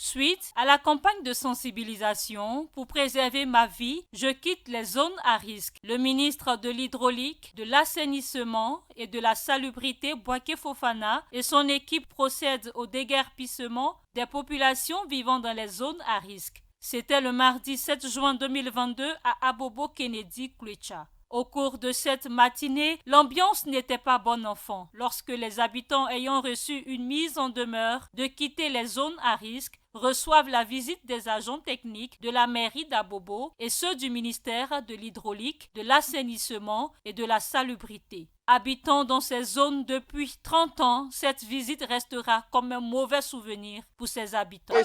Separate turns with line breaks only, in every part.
Suite à la campagne de sensibilisation pour préserver ma vie, je quitte les zones à risque. Le ministre de l'Hydraulique, de l'Assainissement et de la Salubrité, Bouaké Fofana, et son équipe procèdent au déguerpissement des populations vivant dans les zones à risque. C'était le mardi 7 juin 2022 à Abobo Kennedy Koulecha. Au cours de cette matinée, l'ambiance n'était pas bonne enfant lorsque les habitants ayant reçu une mise en demeure de quitter les zones à risque reçoivent la visite des agents techniques de la mairie d'Abobo et ceux du ministère de l'Hydraulique, de l'Assainissement et de la Salubrité. Habitant dans ces zones depuis 30 ans, cette visite restera comme un mauvais souvenir pour ces habitants.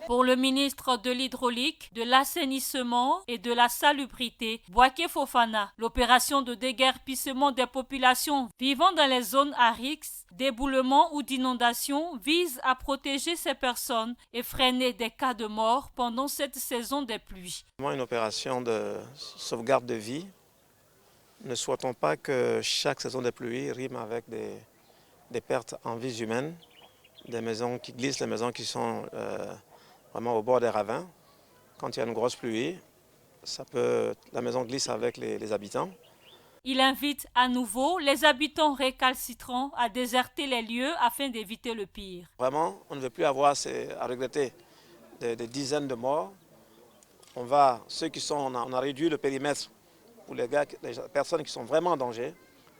Pour le ministre de l'Hydraulique, de l'Assainissement et de la Salubrité, Bouaké Fofana, l'opération de déguerpissement des populations vivant dans les zones à risque d'éboulement ou d'inondation vise à protéger ces personnes et freiner des cas de mort pendant cette saison des pluies.
Une opération de sauvegarde de vie. Ne souhaitons pas que chaque saison des pluies rime avec des pertes en vies humaines, des maisons qui glissent, les maisons qui sont vraiment au bord des ravins. Quand il y a une grosse pluie, la maison glisse avec les habitants.
Il invite à nouveau les habitants récalcitrants à déserter les lieux afin d'éviter le pire.
Vraiment, on ne veut plus avoir à regretter des dizaines de morts. On a réduit le périmètre pour les personnes qui sont vraiment en danger.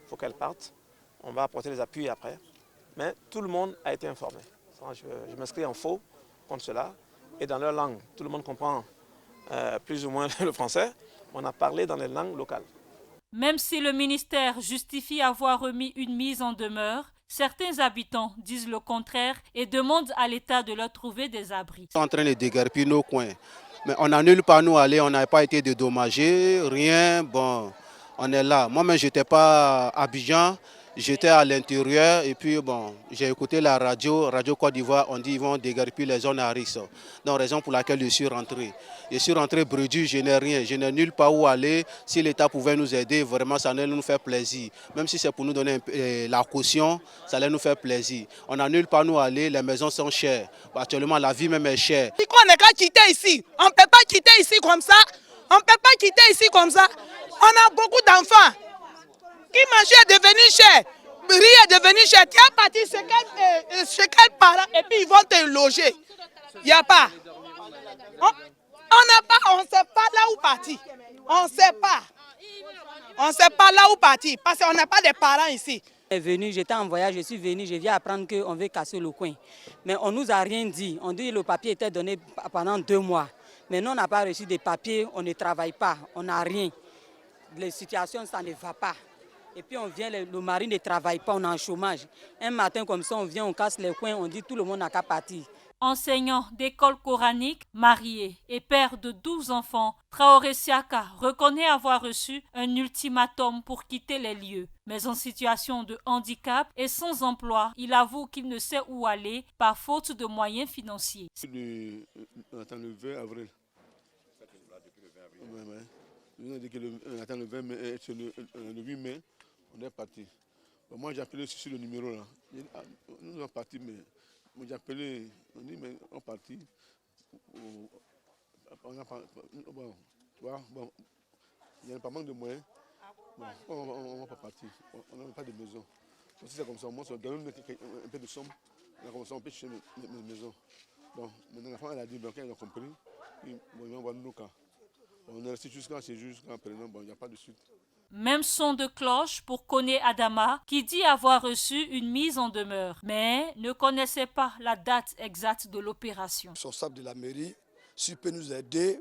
Il faut qu'elles partent. On va apporter les appuis après. Mais tout le monde a été informé. Je m'inscris en faux contre cela. Et dans leur langue, tout le monde comprend plus ou moins le français. On a parlé dans les langues locales.
Même si le ministère justifie avoir remis une mise en demeure, certains habitants disent le contraire et demandent à l'État de leur trouver des abris.
On est en train de déguerpir nos coins. Mais on n'a nulle part où aller, on n'a pas été dédommagés, rien. Bon, on est là. Moi-même, je n'étais pas à Abidjan. J'étais à l'intérieur et puis bon, j'ai écouté la Radio Côte d'Ivoire, on dit qu'ils vont déguerpir les zones à risque. Donc raison pour laquelle je suis rentré. Je suis rentré bredouille, je n'ai rien, je n'ai nulle part où aller. Si l'État pouvait nous aider, vraiment ça allait nous faire plaisir. Même si c'est pour nous donner la caution, ça allait nous faire plaisir. On n'a nulle part où aller, les maisons sont chères. Actuellement la vie même est chère.
On n'est qu'à quitter ici, on ne peut pas quitter ici comme ça. On ne peut pas quitter ici comme ça. On a beaucoup d'enfants. Qui mangeait est devenu cher, riz est devenu cher. Tu as parti chez quel parent et puis ils vont te loger. Il n'y a pas. On n'a pas, on ne sait pas là où partir. On ne sait pas. On ne sait pas là où partir parce qu'on n'a pas de parents ici.
J'étais en voyage, je suis venu, je viens apprendre qu'on veut casser le coin. Mais on ne nous a rien dit. On dit que le papier était donné pendant 2 mois. Mais nous, on n'a pas reçu des papiers, on ne travaille pas, on n'a rien. Les situations, ça ne va pas. Et puis on vient, le mari ne travaille pas, on est en chômage. Un matin comme ça, on vient, on casse les coins, on dit tout le monde n'a qu'à partir.
Enseignant d'école coranique, marié et père de 12 enfants, Traoré Siaka reconnaît avoir reçu un ultimatum pour quitter les lieux. Mais en situation de handicap et sans emploi, il avoue qu'il ne sait où aller par faute de moyens financiers.
Le 20 avril. Nous avons dit que le 8 mai, on est parti. Bon, moi, j'ai appelé sur le numéro là. Nous sommes partis, mais moi, j'ai appelé, on dit, mais on est parti. Bon, tu vois, bon, il n'y a pas manque de moyens. Bon, on va pas partir. On n'a pas de maison. Si c'est comme ça, moi, ça donne un peu de somme. On peut chercher mes maisons. Bon, maintenant, la femme, elle a dit, ben, quand elle a compris, ils vont voir nos cas. On est resté jusqu'à présent, bon, il n'y a pas de suite.
Même son de cloche pour Koné Adama, qui dit avoir reçu une mise en demeure, mais ne connaissait pas la date exacte de l'opération.
Responsable de la mairie, s'il peut nous aider,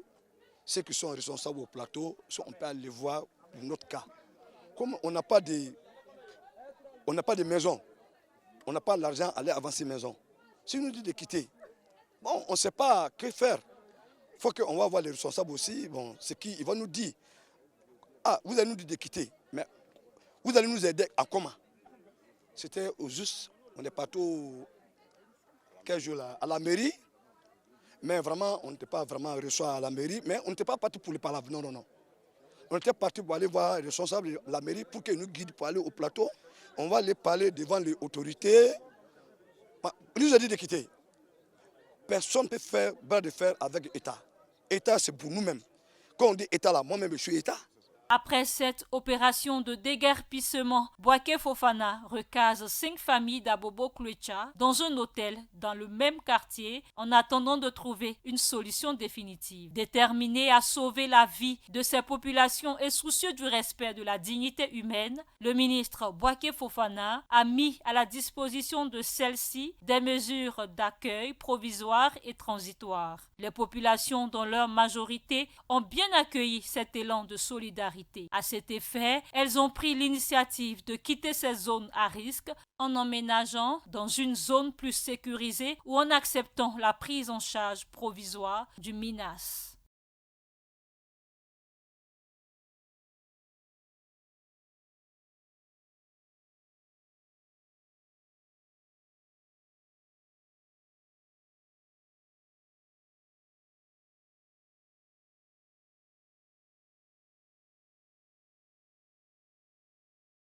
ceux qui sont responsables au plateau, on peut aller voir pour notre cas. Comme on n'a pas de maison, on n'a pas l'argent à aller avancer maison. S'il nous dit de quitter, bon, on ne sait pas que faire. Il faut qu'on va voir les responsables aussi. Bon, c'est qui ils vont nous dire, ah, vous allez nous dire de quitter, mais vous allez nous aider à comment? C'était au juste, on est parti quel jour là, à la mairie, mais vraiment, on n'était pas vraiment reçu à la mairie, mais on n'était pas parti pour les palabres, non. On était parti pour aller voir les responsables de la mairie pour qu'ils nous guident pour aller au plateau. On va aller parler devant les autorités. Il nous a dit de quitter. Personne ne peut faire bras de fer avec l'État. L'État, c'est pour nous-mêmes. Quand on dit État, là, moi-même, je suis État.
Après cette opération de déguerpissement, Bouaké Fofana recase 5 familles d'Abobo Klouetcha dans un hôtel dans le même quartier en attendant de trouver une solution définitive. Déterminé à sauver la vie de ces populations et soucieux du respect de la dignité humaine, le ministre Bouaké Fofana a mis à la disposition de celles-ci des mesures d'accueil provisoires et transitoires. Les populations, dans leur majorité, ont bien accueilli cet élan de solidarité. À cet effet, elles ont pris l'initiative de quitter ces zones à risque en emménageant dans une zone plus sécurisée ou en acceptant la prise en charge provisoire du MINAS.